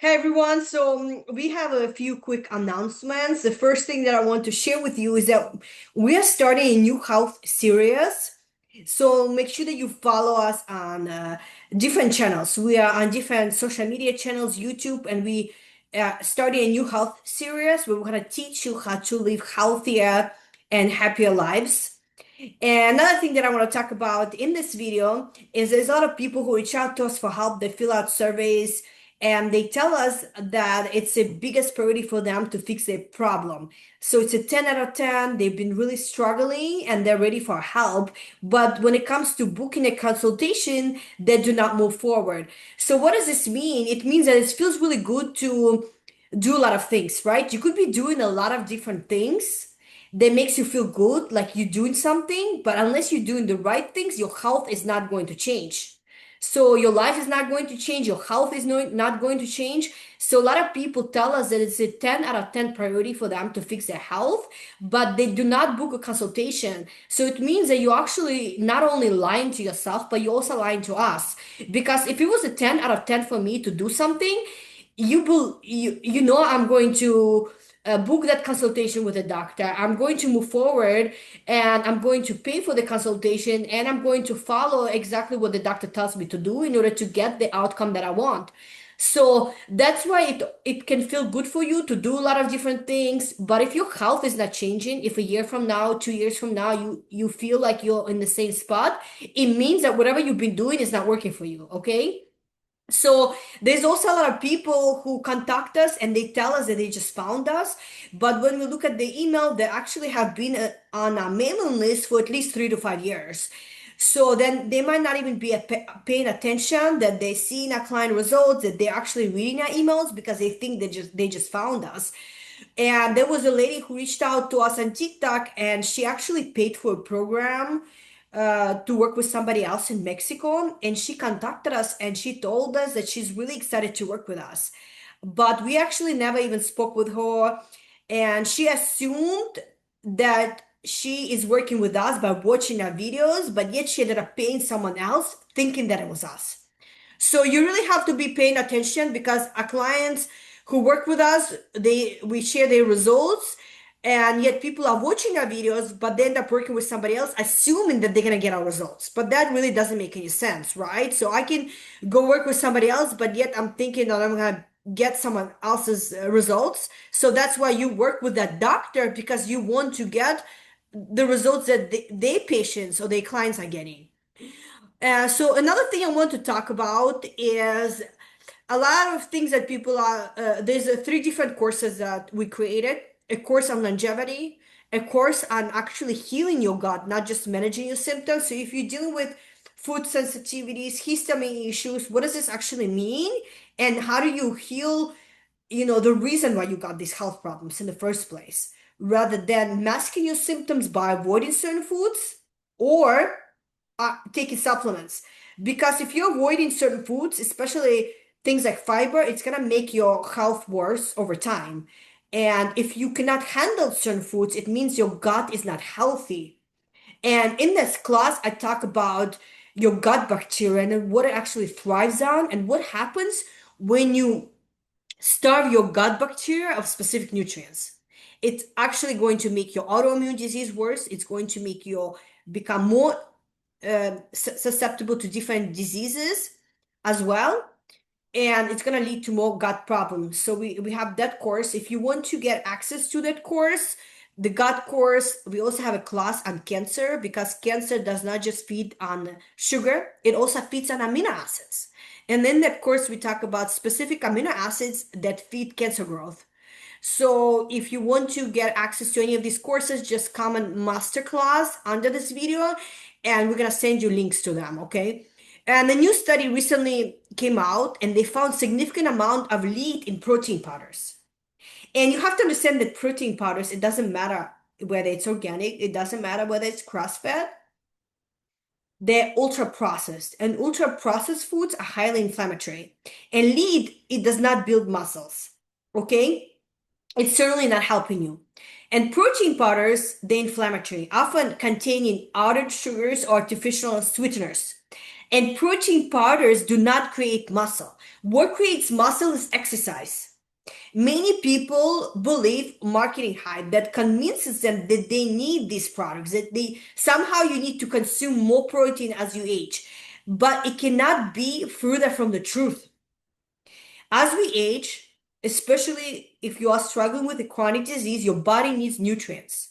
Hey everyone, we have a few quick announcements. The first thing that I want to share with you is that we are starting a new health series. So make sure that you follow us on different channels. We are on different social media channels, YouTube, and we starting a new health series where we're going to teach you how to live healthier and happier lives. And another thing that I want to talk about in this video is there's a lot of people who reach out to us for help. They fill out surveys and they tell us that it's the biggest priority for them to fix their problem. So it's a 10 out of 10. They've been really struggling and they're ready for help. But when it comes to booking a consultation, they do not move forward. So what does this mean? It means that it feels really good to do a lot of things, right? You could be doing a lot of different things that makes you feel good, like you're doing something, but unless you're doing the right things, your health is not going to change. So your life is not going to change, your health is not going to change. So a lot of people tell us that it's a 10 out of 10 priority for them to fix their health, but they do not book a consultation. So it means that you're actually not only lying to yourself, but you're also lying to us. Because if it was a 10 out of 10 for me to do something, you know I'm going to book that consultation with a doctor. I'm going to move forward and I'm going to pay for the consultation and I'm going to follow exactly what the doctor tells me to do in order to get the outcome that I want. So that's why it can feel good for you to do a lot of different things. But if your health is not changing, if a year from now, 2 years from now, you feel like you're in the same spot, it means that whatever you've been doing is not working for you, okay? So there's also a lot of people who contact us and they tell us that they just found us. But when we look at the email, they actually have been on a mailing list for at least 3 to 5 years. So then they might not even be paying attention that they see in our client results, that they're actually reading our emails because they think they just found us. And there was a lady who reached out to us on TikTok and she actually paid for a program to work with somebody else in Mexico. And she contacted us and she told us that she's really excited to work with us. But we actually never even spoke with her. And she assumed that she is working with us by watching our videos, but yet she ended up paying someone else thinking that it was us. So you really have to be paying attention because our clients who work with us, we share their results, and yet people are watching our videos, but they end up working with somebody else, assuming that they're gonna get our results. But that really doesn't make any sense, right? So I can go work with somebody else, but yet I'm thinking that I'm gonna get someone else's results. So that's why you work with that doctor because you want to get the results that their patients or their clients are getting. So another thing I want to talk about is a lot of things that people are, there's three different courses that we created, a course on longevity, a course on actually healing your gut, not just managing your symptoms. So if you're dealing with food sensitivities, histamine issues, what does this actually mean? And how do you heal, the reason why you got these health problems in the first place, rather than masking your symptoms by avoiding certain foods or taking supplements. Because if you're avoiding certain foods, especially things like fiber, it's gonna make your health worse over time. And if you cannot handle certain foods, it means your gut is not healthy. And in this class, I talk about your gut bacteria and what it actually thrives on and what happens when you starve your gut bacteria of specific nutrients. It's actually going to make your autoimmune disease worse. It's going to make you become more susceptible to different diseases as well. And it's going to lead to more gut problems. So we have that course. If you want to get access to that course, the gut course, we also have a class on cancer because cancer does not just feed on sugar, it also feeds on amino acids. And in that course, we talk about specific amino acids that feed cancer growth. So if you want to get access to any of these courses, just comment masterclass under this video and we're gonna send you links to them, okay? And a new study recently came out and they found significant amount of lead in protein powders. And you have to understand that protein powders, it doesn't matter whether it's organic, it doesn't matter whether it's grass-fed, they're ultra processed and ultra processed foods are highly inflammatory. And lead, it does not build muscles, okay? It's certainly not helping you. And protein powders, they're inflammatory, often containing added sugars or artificial sweeteners. And protein powders do not create muscle. What creates muscle is exercise. Many people believe marketing hype that convinces them that they need these products, that they somehow you need to consume more protein as you age. But it cannot be further from the truth. As we age, especially if you are struggling with a chronic disease, your body needs nutrients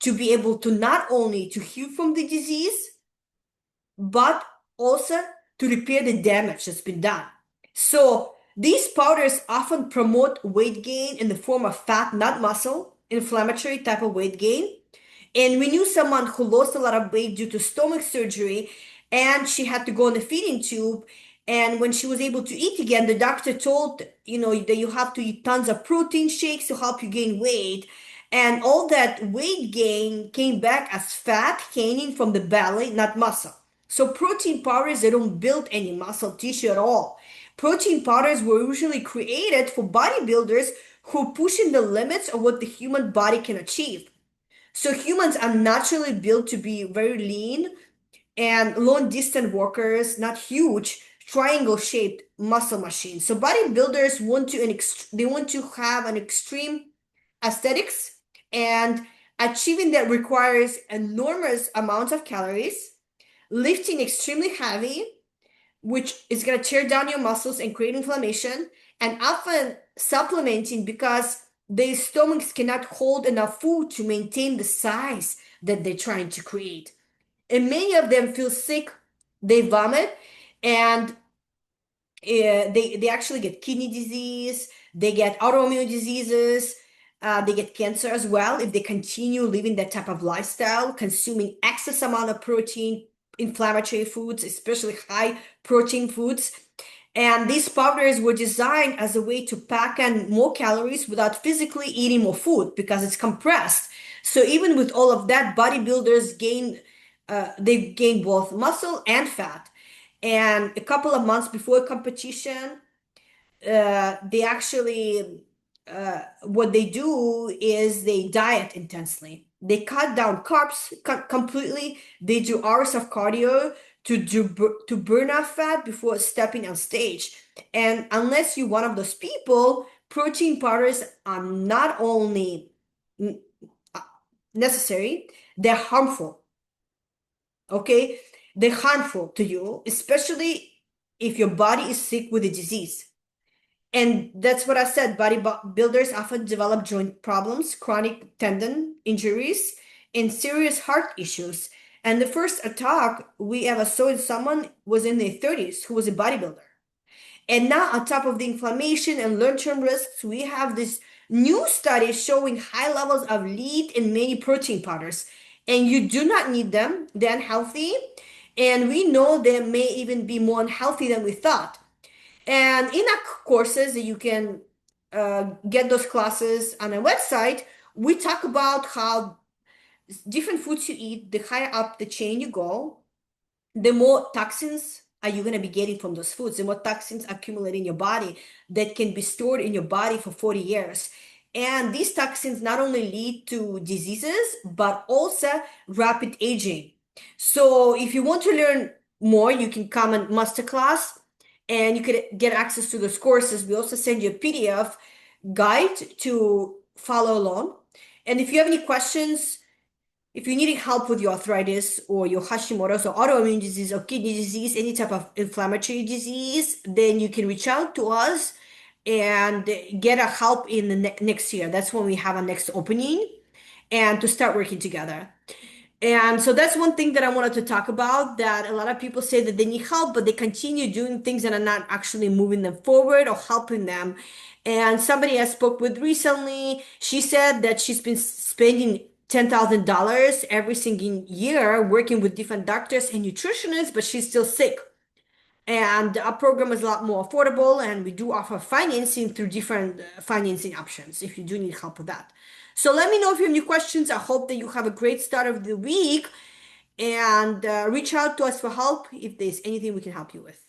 to be able to not only to heal from the disease, but also to repair the damage that's been done. So these powders often promote weight gain in the form of fat, not muscle, inflammatory type of weight gain. And we knew someone who lost a lot of weight due to stomach surgery, and she had to go on a feeding tube. And when she was able to eat again, the doctor told, that you have to eat tons of protein shakes to help you gain weight. And all that weight gain came back as fat gaining from the belly, not muscle. So protein powders, they don't build any muscle tissue at all. Protein powders were usually created for bodybuilders who are pushing the limits of what the human body can achieve. So humans are naturally built to be very lean and long distance workers, not huge triangle shaped muscle machines. So bodybuilders want to they want to have an extreme aesthetics, and achieving that requires enormous amounts of calories, lifting extremely heavy, which is going to tear down your muscles and create inflammation, and often supplementing because their stomachs cannot hold enough food to maintain the size that they're trying to create. And many of them feel sick, they vomit, and they actually get kidney disease, they get autoimmune diseases, they get cancer as well if they continue living that type of lifestyle, consuming excess amount of protein, inflammatory foods, especially high protein foods. And these powders were designed as a way to pack on more calories without physically eating more food because it's compressed. So even with all of that, bodybuilders they gain both muscle and fat. And a couple of months before competition, they actually what they do is they diet intensely. They cut down carbs completely. They do hours of cardio to burn off fat before stepping on stage. And unless you're one of those people, protein powders are not only necessary, they're harmful. Okay, they're harmful to you, especially if your body is sick with a disease. And that's what I said. Bodybuilders often develop joint problems, chronic tendon injuries, and serious heart issues. And the first attack we ever saw in someone was in their 30s who was a bodybuilder. And now, on top of the inflammation and long-term risks, we have this new study showing high levels of lead in many protein powders. And you do not need them, they're unhealthy. And we know they may even be more unhealthy than we thought. And in our courses that you can get those classes on a website, we talk about how different foods you eat, the higher up the chain you go, the more toxins are you going to be getting from those foods, the more toxins accumulate in your body that can be stored in your body for 40 years. And these toxins not only lead to diseases, but also rapid aging. So if you want to learn more, you can come on masterclass and you could get access to those courses. We also send you a PDF guide to follow along. And if you have any questions, if you're needing help with your arthritis or your Hashimoto's or autoimmune disease or kidney disease, any type of inflammatory disease, then you can reach out to us and get a help in the next year. That's when we have our next opening and to start working together. And so that's one thing that I wanted to talk about, that a lot of people say that they need help, but they continue doing things that are not actually moving them forward or helping them. And somebody I spoke with recently, she said that she's been spending $10,000 every single year working with different doctors and nutritionists, but she's still sick. And our program is a lot more affordable, and we do offer financing through different financing options if you do need help with that. So let me know if you have any questions. I hope that you have a great start of the week, and reach out to us for help if there's anything we can help you with.